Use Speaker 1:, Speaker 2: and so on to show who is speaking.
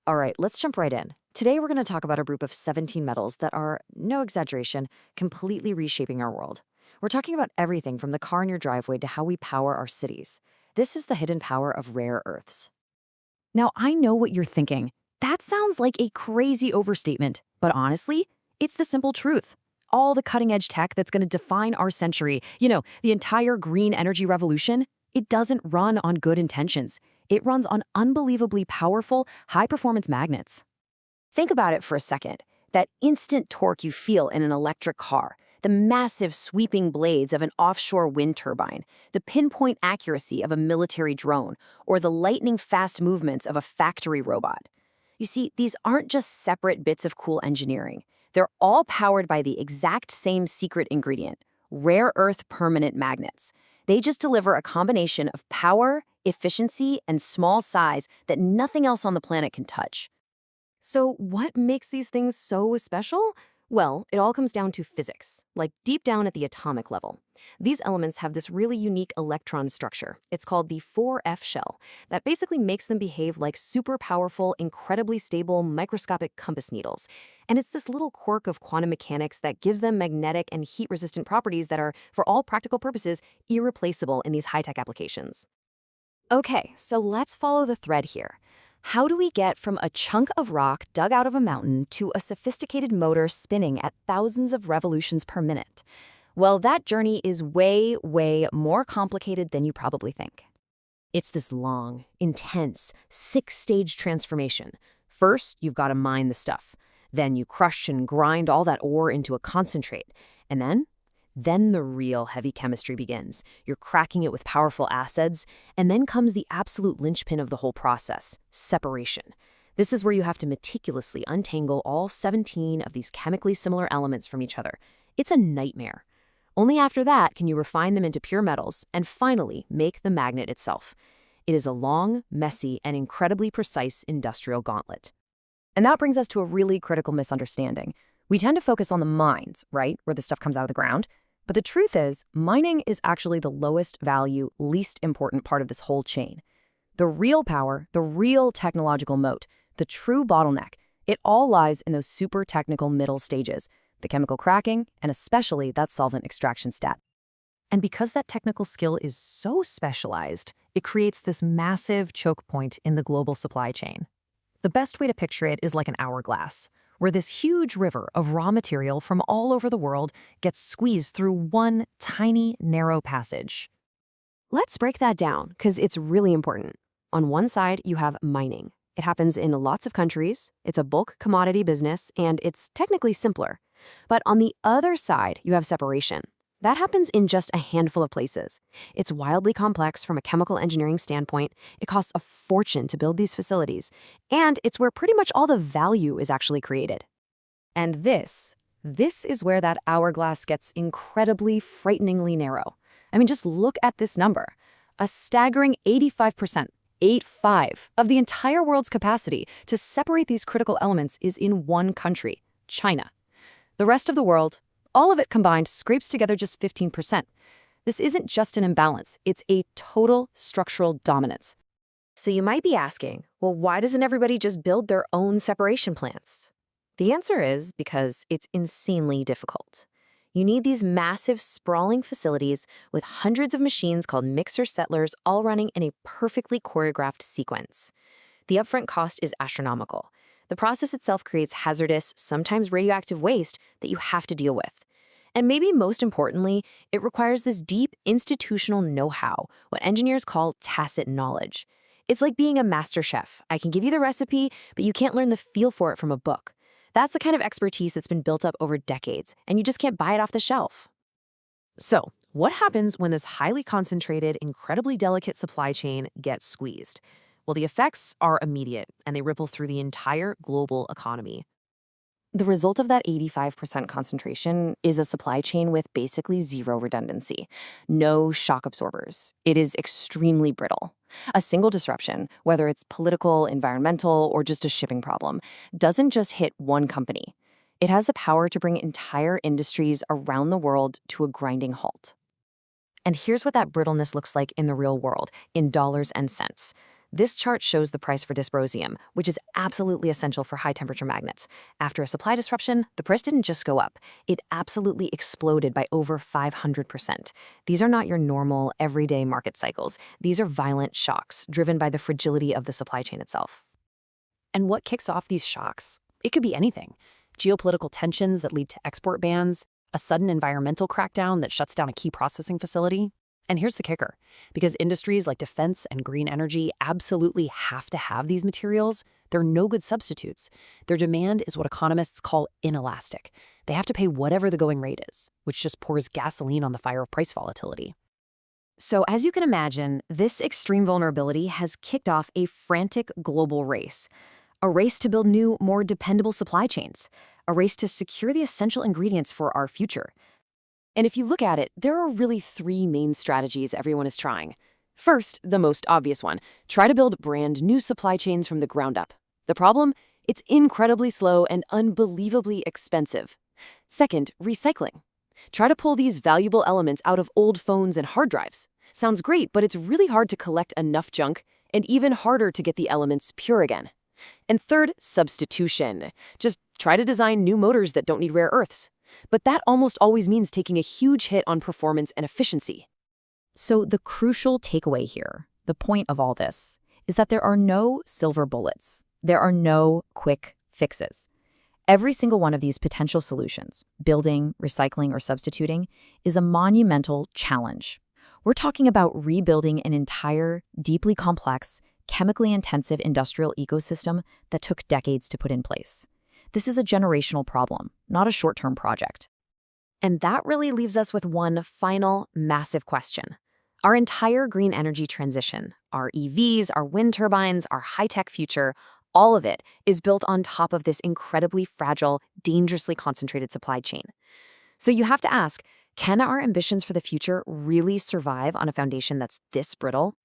Speaker 1: All right, let's jump right in. Today, we're going to talk about a group of 17 metals that are, no exaggeration, completely reshaping our world. We're talking about everything from the car in your driveway to how we power our cities. This is the hidden power of rare earths. Now, I know what you're thinking. That sounds like a crazy overstatement, but honestly, it's the simple truth. All the cutting edge tech that's going to define our century, the entire green energy revolution, it doesn't run on good intentions. It runs on unbelievably powerful, high performance magnets. Think about it for a second. That instant torque you feel in an electric car, the massive sweeping blades of an offshore wind turbine, the pinpoint accuracy of a military drone, or the lightning fast movements of a factory robot. You see, these aren't just separate bits of cool engineering. They're all powered by the exact same secret ingredient, rare earth permanent magnets. They just deliver a combination of power, efficiency, and small size that nothing else on the planet can touch. So, what makes these things so special? Well, it all comes down to physics, like deep down at the atomic level. These elements have this really unique electron structure. It's called the 4F shell, that basically makes them behave like super powerful, incredibly stable, microscopic compass needles. And it's this little quirk of quantum mechanics that gives them magnetic and heat resistant properties that are, for all practical purposes, irreplaceable in these high tech applications. Okay, so let's follow the thread here. How do we get from a chunk of rock dug out of a mountain to a sophisticated motor spinning at thousands of revolutions per minute? Well, that journey is way, way more complicated than you probably think. It's this long, intense, six-stage transformation. First, you've got to mine the stuff. Then you crush and grind all that ore into a concentrate. And then the real heavy chemistry begins. You're cracking it with powerful acids, and then comes the absolute linchpin of the whole process, separation. This is where you have to meticulously untangle all 17 of these chemically similar elements from each other. It's a nightmare. Only after that can you refine them into pure metals and finally make the magnet itself. It is a long, messy, and incredibly precise industrial gauntlet. And that brings us to a really critical misunderstanding. We tend to focus on the mines, right, where the stuff comes out of the ground. But the truth is, mining is actually the lowest value, least important part of this whole chain. The real power, the real technological moat, the true bottleneck, it all lies in those super technical middle stages, the chemical cracking, and especially that solvent extraction step. And because that technical skill is so specialized, it creates this massive choke point in the global supply chain. The best way to picture it is like an hourglass, where this huge river of raw material from all over the world gets squeezed through one tiny, narrow passage. Let's break that down, because it's really important. On one side, you have mining. It happens in lots of countries, it's a bulk commodity business, and it's technically simpler. But on the other side, you have separation. That happens in just a handful of places. It's wildly complex from a chemical engineering standpoint. It costs a fortune to build these facilities. And it's where pretty much all the value is actually created. And this is where that hourglass gets incredibly, frighteningly narrow. I mean, just look at this number. A staggering 85%, 85, of the entire world's capacity to separate these critical elements is in one country, China. The rest of the world, all of it combined, scrapes together just 15%. This isn't just an imbalance, it's a total structural dominance. So you might be asking, well, why doesn't everybody just build their own separation plants? The answer is because it's insanely difficult. You need these massive, sprawling facilities with hundreds of machines called mixer settlers all running in a perfectly choreographed sequence. The upfront cost is astronomical. The process itself creates hazardous, sometimes radioactive waste that you have to deal with. And maybe most importantly, it requires this deep institutional know-how, what engineers call tacit knowledge. It's like being a master chef. I can give you the recipe, but you can't learn the feel for it from a book. That's the kind of expertise that's been built up over decades, and you just can't buy it off the shelf. So, what happens when this highly concentrated, incredibly delicate supply chain gets squeezed? Well, the effects are immediate, and they ripple through the entire global economy. The result of that 85% concentration is a supply chain with basically zero redundancy, no shock absorbers. It is extremely brittle. A single disruption, whether it's political, environmental, or just a shipping problem, doesn't just hit one company. It has the power to bring entire industries around the world to a grinding halt. And here's what that brittleness looks like in the real world, in dollars and cents. This chart shows the price for dysprosium, which is absolutely essential for high-temperature magnets. After a supply disruption, the price didn't just go up. It absolutely exploded by over 500%. These are not your normal, everyday market cycles. These are violent shocks driven by the fragility of the supply chain itself.
Speaker 2: And what kicks off these shocks? It could be anything. Geopolitical tensions that lead to export bans, a sudden environmental crackdown that shuts down a key processing facility. And here's the kicker. Because industries like defense and green energy absolutely have to have these materials, they're no good substitutes. Their demand is what economists call inelastic. They have to pay whatever the going rate is, which just pours gasoline on the fire of price volatility.
Speaker 1: So as you can imagine, this extreme vulnerability has kicked off a frantic global race. A race to build new, more dependable supply chains. A race to secure the essential ingredients for our future. And if you look at it, there are really three main strategies everyone is trying. First, the most obvious one, try to build brand new supply chains from the ground up. The problem? It's incredibly slow and unbelievably expensive. Second, recycling. Try to pull these valuable elements out of old phones and hard drives. Sounds great, but it's really hard to collect enough junk and even harder to get the elements pure again. And third, substitution. Just try to design new motors that don't need rare earths. But that almost always means taking a huge hit on performance and efficiency.
Speaker 2: So the crucial takeaway here, the point of all this, is that there are no silver bullets. There are no quick fixes. Every single one of these potential solutions, building, recycling, or substituting, is a monumental challenge. We're talking about rebuilding an entire, deeply complex, chemically intensive industrial ecosystem that took decades to put in place. This is a generational problem, not a short-term project.
Speaker 1: And that really leaves us with one final, massive question. Our entire green energy transition, our EVs, our wind turbines, our high-tech future, all of it is built on top of this incredibly fragile, dangerously concentrated supply chain. So you have to ask, can our ambitions for the future really survive on a foundation that's this brittle?